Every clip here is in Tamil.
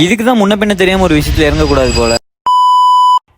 இதுக்கு தான் முன்ன பின்ன தெரியாம ஒரு விஷயத்துல இறங்கக்கூடாது போல.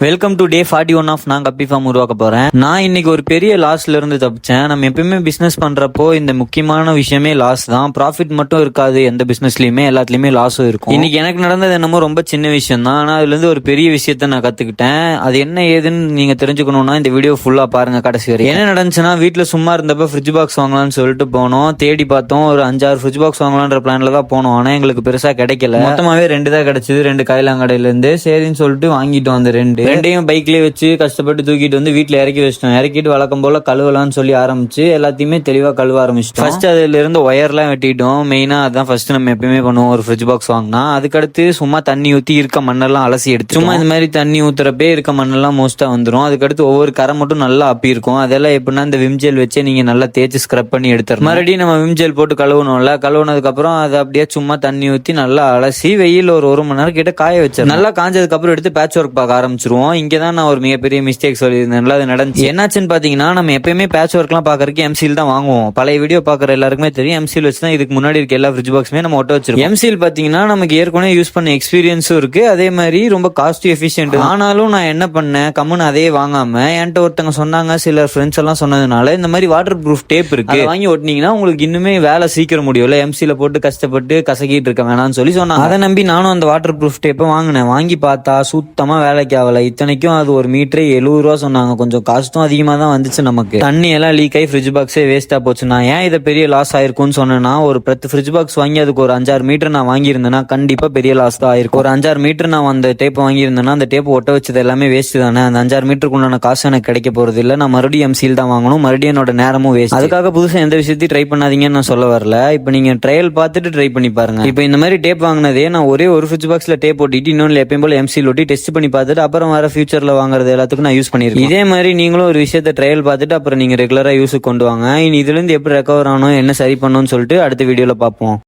வெல்கம் டு டே 41 ஆஃப் நான் கப்பி ஃபார்ம் உருவாக்க போறேன். நான் இன்னைக்கு ஒரு பெரிய லாஸ்ல இருந்து தப்பிச்சேன். நம்ம எப்பயுமே பிசினஸ் பண்றப்போ இந்த முக்கியமான விஷயமே லாஸ் தான். ப்ராஃபிட் மட்டும் இருக்காது எந்த பிசினஸ்லயுமே, எல்லாத்துலயுமே லாஸும் இருக்கும். இன்னைக்கு எனக்கு நடந்தது என்னமோ ரொம்ப சின்ன விஷயம் தான், ஆனா அதுல இருந்து ஒரு பெரிய விஷயத்த நான் கத்துக்கிட்டேன். அது என்ன ஏதுன்னு நீங்க தெரிஞ்சுக்கணும்னா இந்த வீடியோ ஃபுல்லா பாருங்க கடைசி வரை. என்ன நடந்துச்சுன்னா, வீட்டுல சும்மா இருந்தப்ப ஃப்ரிட்ஜ் பாக்ஸ் வாங்கலாம்னு சொல்லிட்டு போனோம். தேடி பார்த்தோம், ஒரு 5-6 ஃப்ரிட்ஜ் பாக்ஸ் வாங்கலான்ற பிளான்ல தான் போனோம். ஆனா எங்களுக்கு பெருசா கிடைக்கல. மொத்தமாவே 2 தான் கிடைச்சது, 2 காயிலாங்கடையில இருந்து. சரின்னு சொல்லிட்டு வாங்கிட்டோம். அந்த ரெண்டையும் பைக்லயே வச்சு கஷ்டப்பட்டு தூக்கிட்டு வந்து வீட்டுல இறக்கி வச்சிட்டோம். இறக்கிட்டு வழக்கம் போல கழுவலாம்னு சொல்லி ஆரம்பிச்சு எல்லாத்தையுமே தெளிவா கழுவ ஆரம்பிச்சிட்டோம். ஃபர்ஸ்ட் அதுல இருந்து ஒயர்லாம் வெட்டிட்டோம். மெயினா அதான் ஃபர்ஸ்ட் நம்ம எப்பயுமே பண்ணுவோம் ஒரு ஃப்ரிட்ஜ் பாக்ஸ் வாங்கினா. அதுக்கடுத்து சும்மா தண்ணி ஊத்தி இருக்க மண்ணெல்லாம் அலசி எடுத்து, சும்மா இந்த மாதிரி தண்ணி ஊத்துறப்பே இருக்க மண்ணெல்லாம் மோஸ்டா வந்துடும். அதுக்கடுத்து ஒவ்வொரு கரை மட்டும் நல்லா அப்பி இருக்கும். அதெல்லாம் எப்படின்னா இந்த விம் ஜெல் வச்சு நீங்க நல்லா தேய்ச்சி ஸ்க்ரப் பண்ணி எடுத்துறோம். மறுபடியும் நம்ம விம் ஜெல் போட்டு கழுவணும்ல, கழுவுனதுக்கு அப்புறம் அதை அப்படியே சும்மா தண்ணி ஊத்தி நல்லா அலசி வெயில் ஒரு மணி நேரம் கிட்ட காய வச்சிடும். நல்லா காஞ்சதுக்கு அப்புறம் எடுத்து பேட்ச் ஒர்க் பார்க்க ஆரம்பிச்சிருவோம். இங்கதான் நான் ஒரு மிகப்பெரிய மிஸ்டேக் சொல்லியிருந்தேன். அது நடந்துச்சு. என்னாச்சுன்னு பாத்தீங்கன்னா, நம்ம எப்பயுமே பேட்ச் ஒர்க்லாம் பாக்குறதுக்கு எம்சில் தான் வாங்குவோம். பழைய வீடியோ பாக்குற எல்லாருக்குமே தெரியும், எம்சில் வச்சு தான் இதுக்கு முன்னாடி இருக்க எல்லா ஃப்ரிட்ஜ் பாக்ஸுமே நம்ம ஒட்ட வச்சிருக்கோம். எம்சில் பாத்தீங்கன்னா நமக்கு ஏற்கனவே யூஸ் பண்ண எக்ஸ்பீரியன்ஸும் இருக்கு, அதே மாதிரி ரொம்ப காஸ்ட் எஃபிஷியன்ட். ஆனாலும் நான் என்ன பண்ணேன், கம்முன்னு அதே வாங்காம என்கிட்ட ஒருத்தவங்க சொன்னாங்க, சில ஃப்ரெண்ட்ஸ் எல்லாம் சொன்னதுனால இந்த மாதிரி வாட்டர் ப்ரூஃப் டேப் இருக்கு, வாங்கி ஒட்டினீங்கன்னா உங்களுக்கு இன்னுமே வேலை சீக்கிரம் முடியும்ல, எம்சில போட்டு கஷ்டப்பட்டு கசக்கிட்டு இருக்க வேணாம்னு சொல்லி சொன்னாங்க. அதை நம்பி நானும் அந்த வாட்டர் ப்ரூஃப் டேப்பை வாங்கினேன். வாங்கி பார்த்தா சுத்தமா வேலைக்கு ஆகல. இத்தனைக்கும் அது ஒரு மீட்டரே 70 ரூபா சொன்னாங்க. கொஞ்சம் காஸ்ட்டும் அதிகமா தான் வந்துச்சு. நமக்கு தண்ணி எல்லாம் லீக் ஆகி ஃப்ரிட்ஜ் பாக்ஸே வேஸ்டா போச்சு. நான் ஏன் இதை பெரிய லாஸ் ஆயிருக்கும்னு சொன்னேன்னா, ஒரு 10 ஃப்ரிட்ஜ் பாக்ஸ் வாங்கி அதுக்கு ஒரு 5-6 மீட்டர் நான் வாங்கியிருந்தேன்னா கண்டிப்பா பெரிய லாஸ் தான் ஆயிருக்கும். ஒரு 5-6 மீட்டர் நான் அந்த டேப் வாங்கியிருந்தேன்னா அந்த டேப் ஒட்ட வச்சது எல்லாமே வேஸ்ட் தானே. அந்த 5-6 மீட்டருக்குள்ளான காசு எனக்கு கிடைக்க போறது இல்லை. நான் மறுபடியும் எம்சில் தான் வாங்கணும், மறுபடியும் என்னோட நேரமும் வேஸ்ட். அதுக்காக புதுசா எந்த விஷயத்தையும் ட்ரை பண்ணாதீங்கன்னு நான் சொல்ல வரல. இப்போ நீங்க ட்ரையல் பார்த்துட்டு ட்ரை பண்ணி பாருங்க. இப்போ இந்த மாதிரி டேப் வாங்கினதே நான் ஒரே ஒரு ஃப்ரிட்ஜ் பாக்ஸ்ல டேப் ஒட்டிட்டு இன்னொன்று எப்பயும் போல எம்சில் ஒட்டி டெஸ்ட் பண்ணி பார்த்துட்டு அப்புறம் வர ஃபியூச்சர்ல வாங்குறது எல்லாத்துக்கும் நான் யூஸ் பண்ணிருக்கேன். இதே மாதிரி நீங்களும் ஒரு விஷயத்த ட்ரையல் பார்த்துட்டு அப்புறம் நீங்க ரெகுலரா யூஸுக்கு கொண்டு வாங்க. இனி இதுல இருந்து எப்படி ரெக்கவர் ஆகணும், என்ன சரி பண்ணணும்னு சொல்லிட்டு அடுத்த வீடியோல பார்ப்போம்.